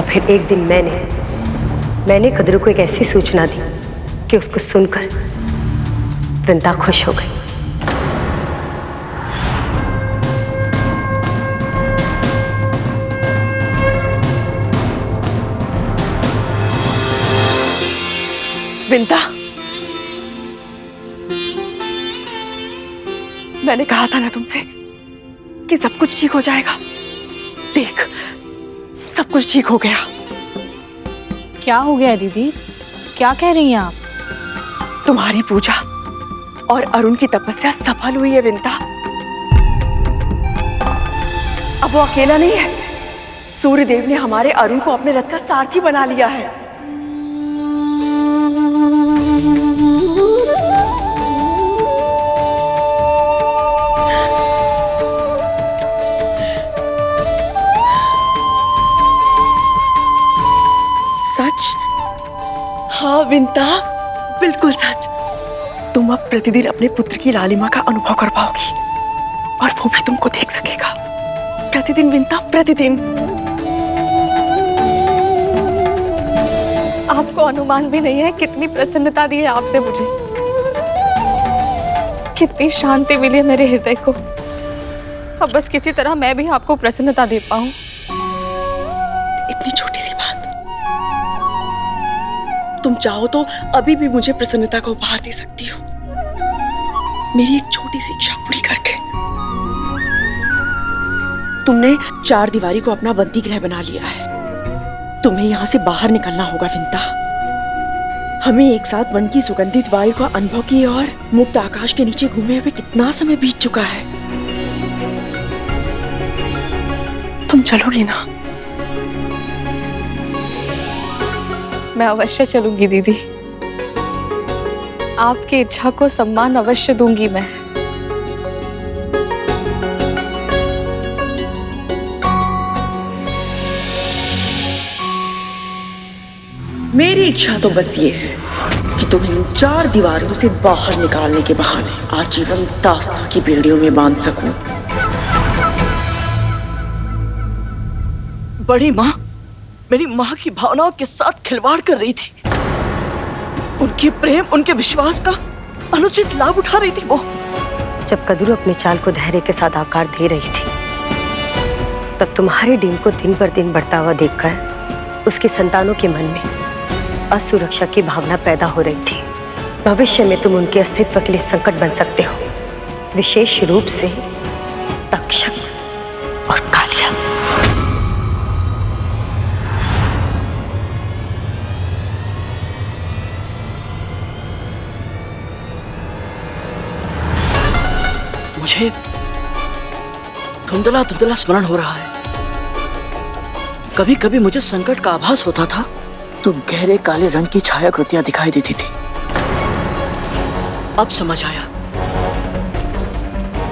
फिर एक दिन मैंने कदरू को एक ऐसी सूचना दी कि उसको सुनकर वृंदा खुश हो गई। वृंदा, मैंने कहा था ना तुमसे कि सब कुछ ठीक हो जाएगा। देख, सब कुछ ठीक हो गया। क्या हो गया दीदी? क्या कह रही हैं आप? तुम्हारी पूजा और अरुण की तपस्या सफल हुई है वृंदा। अब वो अकेला नहीं है। सूर्यदेव ने हमारे अरुण को अपने रथ का सारथी बना लिया है। सच? हाँ विंता, बिल्कुल सच। तुम अब प्रतिदिन अपने पुत्र की लालिमा का अनुभव कर पाओगी और वो भी तुमको देख सकेगा। प्रतिदिन विंता, प्रतिदिन। आपको अनुमान भी नहीं है कितनी प्रसन्नता दी है आपने मुझे, कितनी शांति मिली है मेरे हृदय को। अब बस किसी तरह मैं भी आपको प्रसन्नता दे पाऊं। इतनी छोटी सी बात, तुम चाहो तो अभी भी मुझे प्रसन्नता का उपहार दे सकती हो, मेरी एक छोटी सी इच्छा पूरी करके। तुमने चार दीवारी को अपना बंदी गृह बना लिया है। तुम्हें यहां से बाहर निकलना होगा विंता। हमें एक साथ वन की सुगंधित वायु का अनुभव किए और मुक्त आकाश के नीचे घूमे हुए कितना समय बीत चुका है। तुम चलोगी ना? मैं अवश्य चलूंगी दीदी, आपकी इच्छा को सम्मान अवश्य दूंगी मैं। मेरी इच्छा तो बस ये है कि तुम्हें इन चार दीवारों से बाहर निकालने के बहाने आजीवन दास्तां की बेड़ियों में बांध सकूं। बड़ी माँ मेरी माँ की भावनाओं के साथ खिलवाड़ कर रही थी। उनके प्रेम, उनके विश्वास का अनुचित लाभ उठा रही थी वो। जब कदरू अपने चाल को धैर्य के साथ आकार दे रही थी, तब तुम्हारे डीम को दिन पर दिन बढ़ता हुआ देखकर उसकी संतानों के मन में असुरक्षा की भावना पैदा हो रही थी। भविष्य में तुम उनके अस्तित्व के लिए संकट बन सकते हो, विशेष रूप से तक्षक और कालिया। मुझे धुंधला धुंधला स्मरण हो रहा है। कभी कभी मुझे संकट का आभास होता था तो गहरे काले रंग की छायाकृतियां दिखाई देती थी। अब समझ आया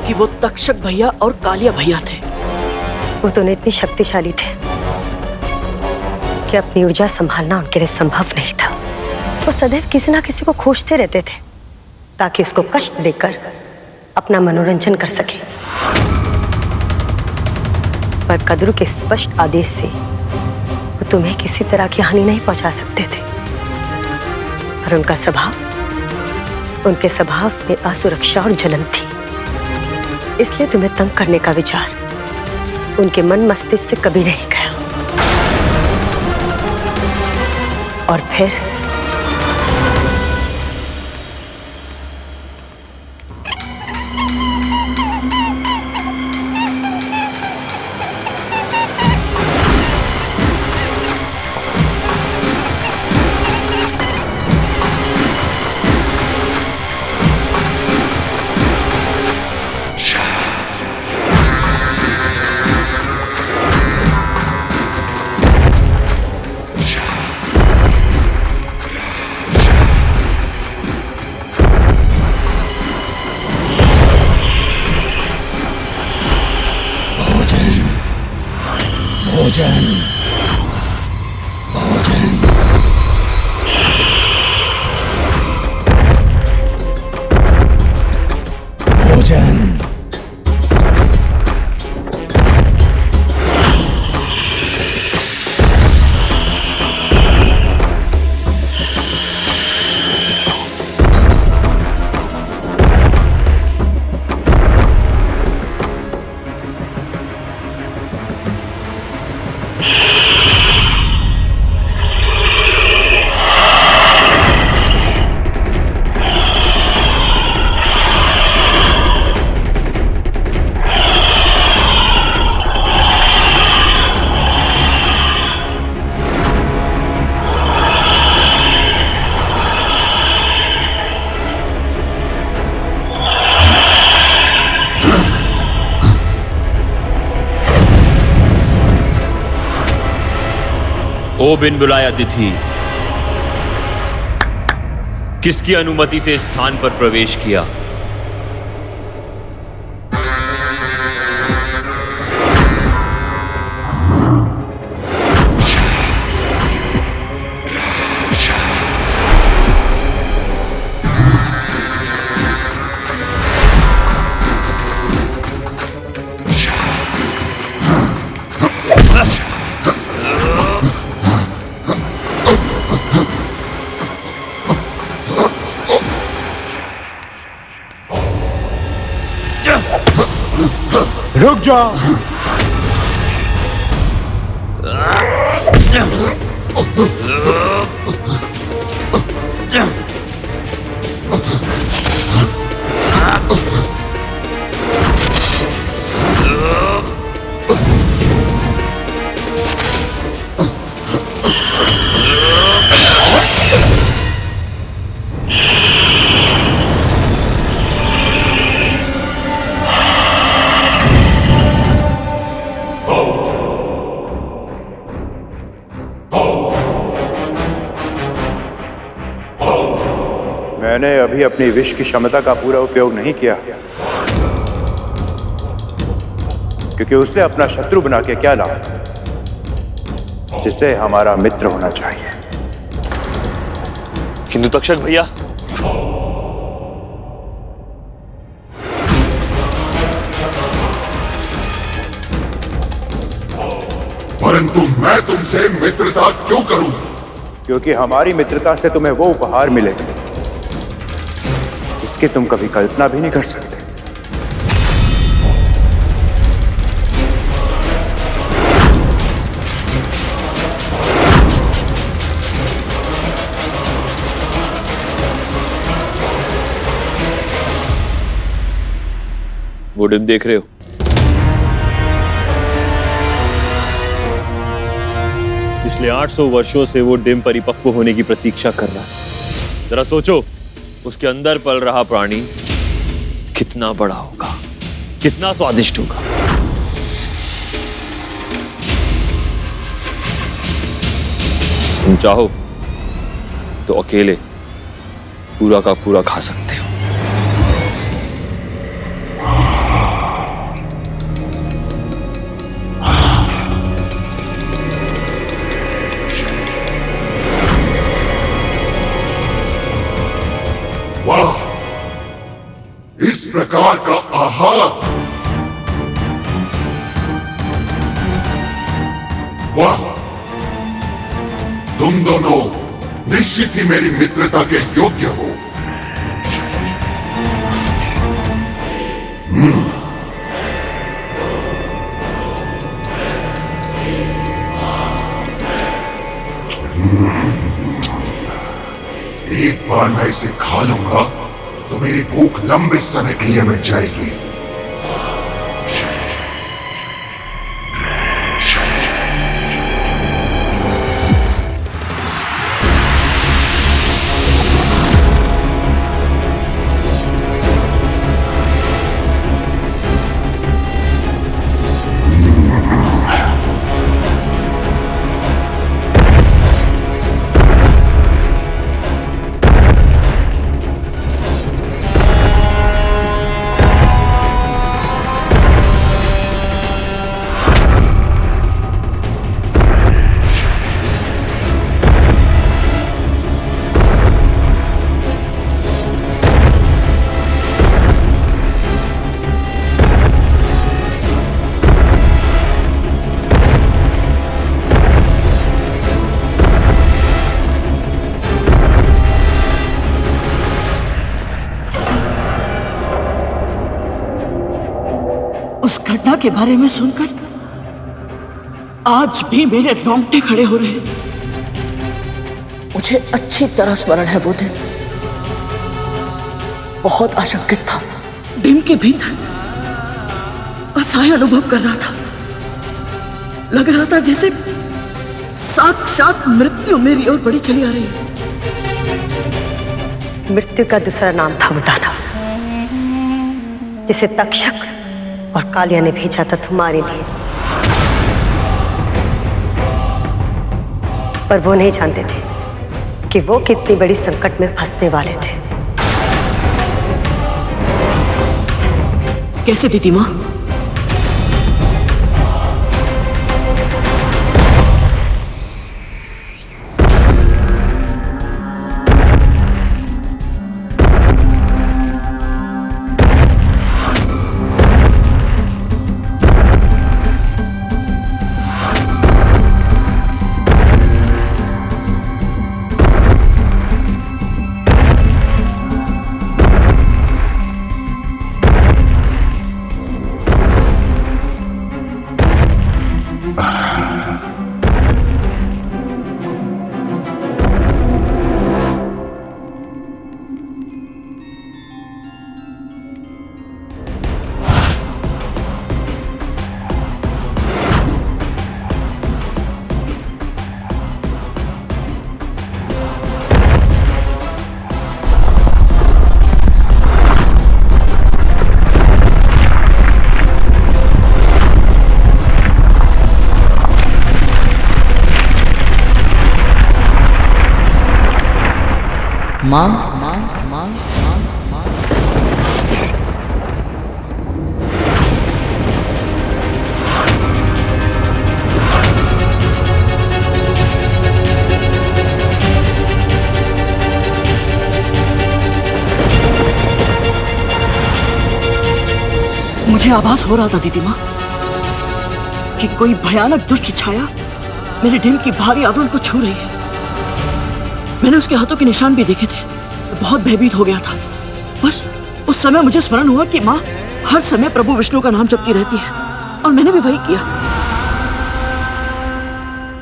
कि वो तक्षक भैया और कालिया भैया थे। वो दोनों इतने शक्तिशाली थे कि अपनी ऊर्जा संभालना उनके लिए संभव नहीं था। वो सदैव किसी ना किसी को खोजते रहते थे ताकि उसको कष्ट देकर अपना मनोरंजन कर सके। पर कदरू के स्पष्ट आदेश से वो तुम्हें किसी तरह की हानि नहीं पहुंचा सकते थे। पर उनके स्वभाव में असुरक्षा और जलन थी, इसलिए तुम्हें तंग करने का विचार उनके मन मस्तिष्क से कभी नहीं गया। और फिर भोजन भोजन भोजन। ओ बिन बुलाए अतिथि, किसकी अनुमति से इस स्थान पर प्रवेश किया? रुक जाओ। मैंने अभी अपनी विष की क्षमता का पूरा उपयोग नहीं किया, क्योंकि उसे अपना शत्रु बना के क्या लाभ, जिसे हमारा मित्र होना चाहिए। किंतु तक्षक भैया, परंतु मैं तुमसे मित्रता क्यों करूं? क्योंकि हमारी मित्रता से तुम्हें वो उपहार मिलेगा जिसकी तुम कभी कल्पना भी नहीं कर सकते। वो डिम देख रहे हो? पिछले 800 वर्षों से वो डिम परिपक्व होने की प्रतीक्षा कर रहा है। जरा सोचो, उसके अंदर पल रहा प्राणी कितना बड़ा होगा, कितना स्वादिष्ट होगा। तुम चाहो तो अकेले पूरा का पूरा खा सकते हो। वाह, इस प्रकार का आहार! वाह, तुम दोनों निश्चित ही मेरी मित्रता के योग्य हो। एक बार मैं इसे खा लूंगा तो मेरी भूख लंबे समय के लिए मिट जाएगी। उस घटना के बारे में सुनकर आज भी मेरे रोंगटे खड़े हो रहे हैं। मुझे अच्छी तरह स्मरण है वो दिन। बहुत आशंकित था, डिम के भीतर असहाय अनुभव कर रहा था। लग रहा था जैसे साक्षात मृत्यु मेरी ओर बढ़ी चली आ रही है। मृत्यु का दूसरा नाम था वो दानव जिसे तक्षक और कालिया ने भेजा था तुम्हारे लिए। पर वो नहीं जानते थे कि वो कितनी बड़ी संकट में फंसने वाले थे। कैसे दीदी माँ? माँ माँ माँ माँ माँ मुझे आभास हो रहा था दीदी माँ कि कोई भयानक दुष्ट छाया मेरे डिम की भारी आवरण को छू रही है। मैंने उसके हाथों के निशान भी देखे थे। बहुत भयभीत हो गया था। बस उस समय मुझे स्मरण हुआ कि माँ हर समय प्रभु विष्णु का नाम जपती रहती है और मैंने भी वही किया।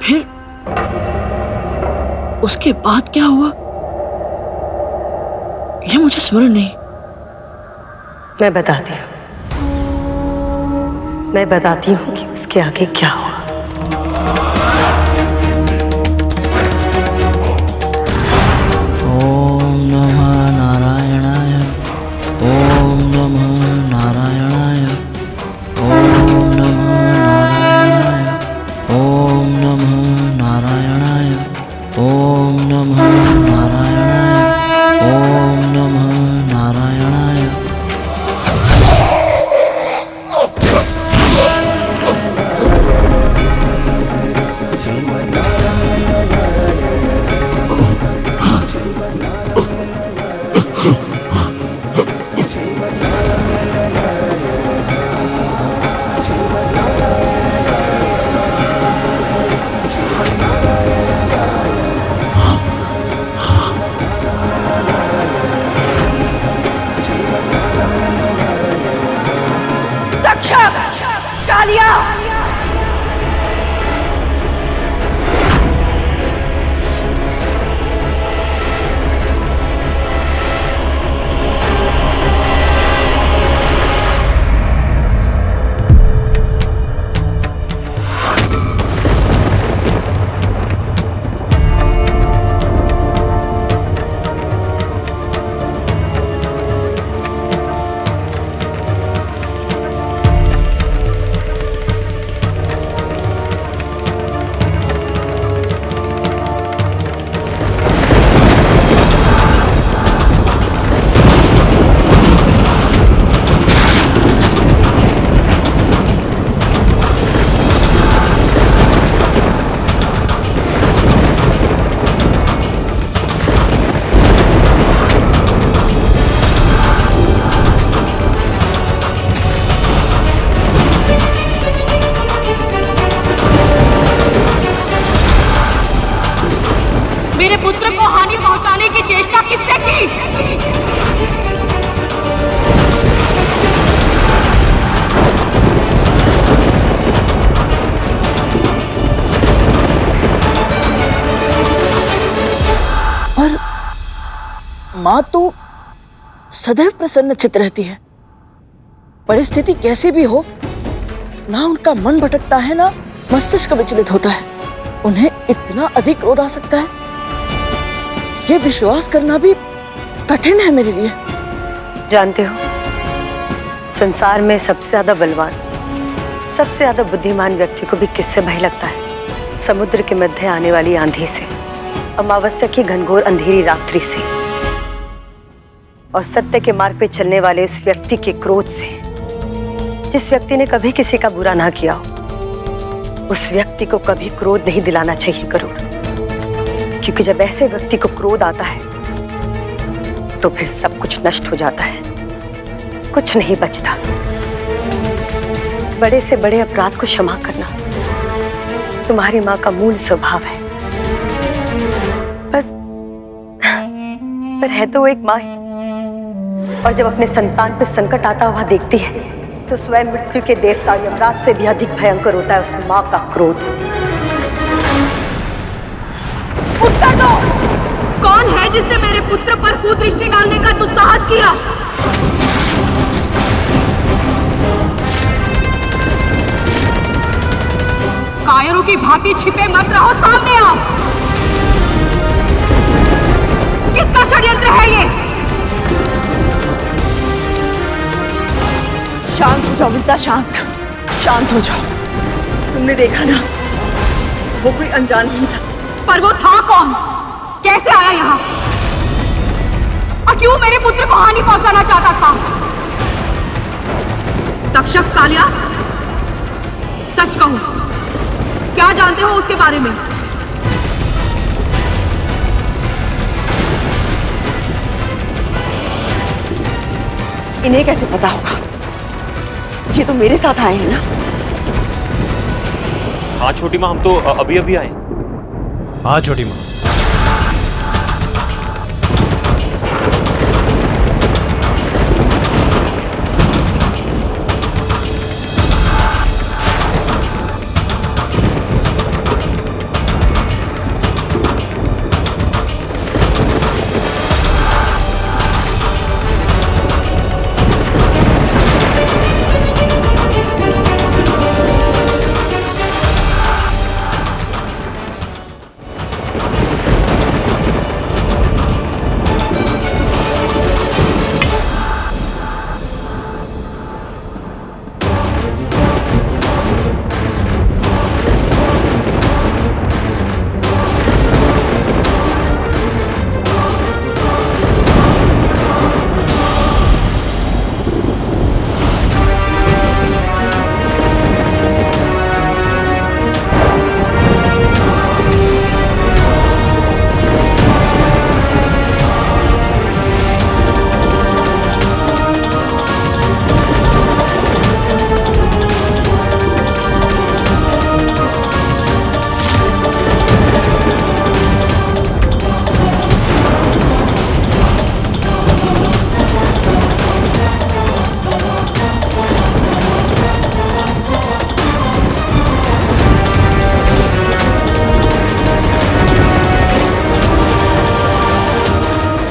फिर उसके बाद क्या हुआ यह मुझे स्मरण नहीं। मैं बताती हूँ कि उसके आगे क्या हुआ। ओम नमः नारायणाय ओम नमः नारायणाय ओम नमः नारायणाय ओम नमः नारायणाय ओम नमः नारायणाय ओम नमः नारायणाय। मेरे पुत्र को हानि पहुंचाने की चेष्टा किसने की? और माँ तो सदैव प्रसन्न चित्त रहती है। परिस्थिति कैसी भी हो, ना उनका मन भटकता है ना मस्तिष्क विचलित होता है। उन्हें इतना अधिक क्रोध आ सकता है, ये विश्वास करना भी कठिन है मेरे लिए। जानते हो, संसार में सबसे ज्यादा बलवान, सबसे ज्यादा बुद्धिमान व्यक्ति को भी किससे भय लगता है? समुद्र के मध्य आने वाली आंधी से, अमावस्या की घनघोर अंधेरी रात्रि से और सत्य के मार्ग पे चलने वाले उस व्यक्ति के क्रोध से, जिस व्यक्ति ने कभी किसी का बुरा ना किया हो, उस व्यक्ति को कभी क्रोध नहीं दिलाना चाहिए गरुड़। क्योंकि जब ऐसे व्यक्ति को क्रोध आता है तो फिर सब कुछ नष्ट हो जाता है, कुछ नहीं बचता। बड़े से बड़े अपराध को क्षमा करना तुम्हारी माँ का मूल स्वभाव है। पर है तो वो एक माँ ही, और जब अपने संतान पर संकट आता हुआ देखती है तो स्वयं मृत्यु के देवता यमराज से भी अधिक भयंकर होता है उस माँ का क्रोध। उत्तर दो, कौन है जिसने मेरे पुत्र पर कुदृष्टि डालने का दुस्साहस किया? कायरों की भांति छिपे मत रहो, सामने आओ। किसका षड्यंत्र है ये? शांत हो जाओ विद्या, शांत हो जाओ। तुमने देखा ना, वो कोई अनजान ही था। पर वो था कौन? कैसे आया यहाँ? और क्यों मेरे पुत्र को हानि पहुंचाना चाहता था? तक्षक कालिया, सच कहो, क्या जानते हो उसके बारे में? इन्हें कैसे पता होगा? ये तो मेरे साथ आए हैं ना। हाँ छोटी माँ, हम तो अभी अभी आए। हाँ छोटी माँ।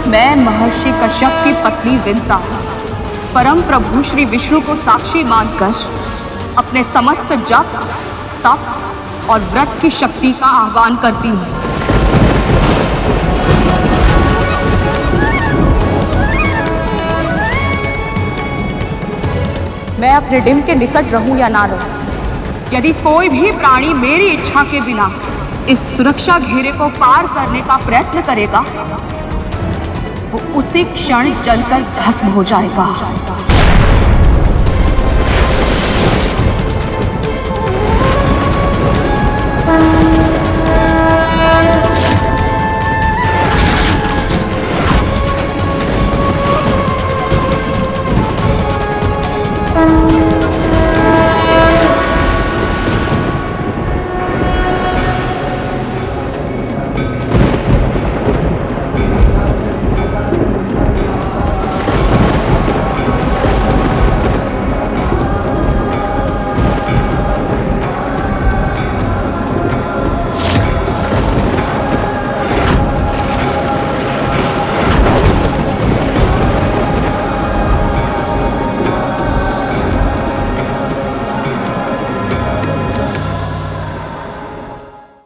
मैं महर्षि कश्यप की पत्नी विंता परम प्रभु श्री विष्णु को साक्षी मानकर अपने समस्त जप, तप और व्रत की शक्ति का आह्वान करती हूँ। मैं अपने डिंब के निकट रहूं या ना रहूं, यदि कोई भी प्राणी मेरी इच्छा के बिना इस सुरक्षा घेरे को पार करने का प्रयत्न करेगा, वो उसी क्षण जलकर भस्म हो जाएगा।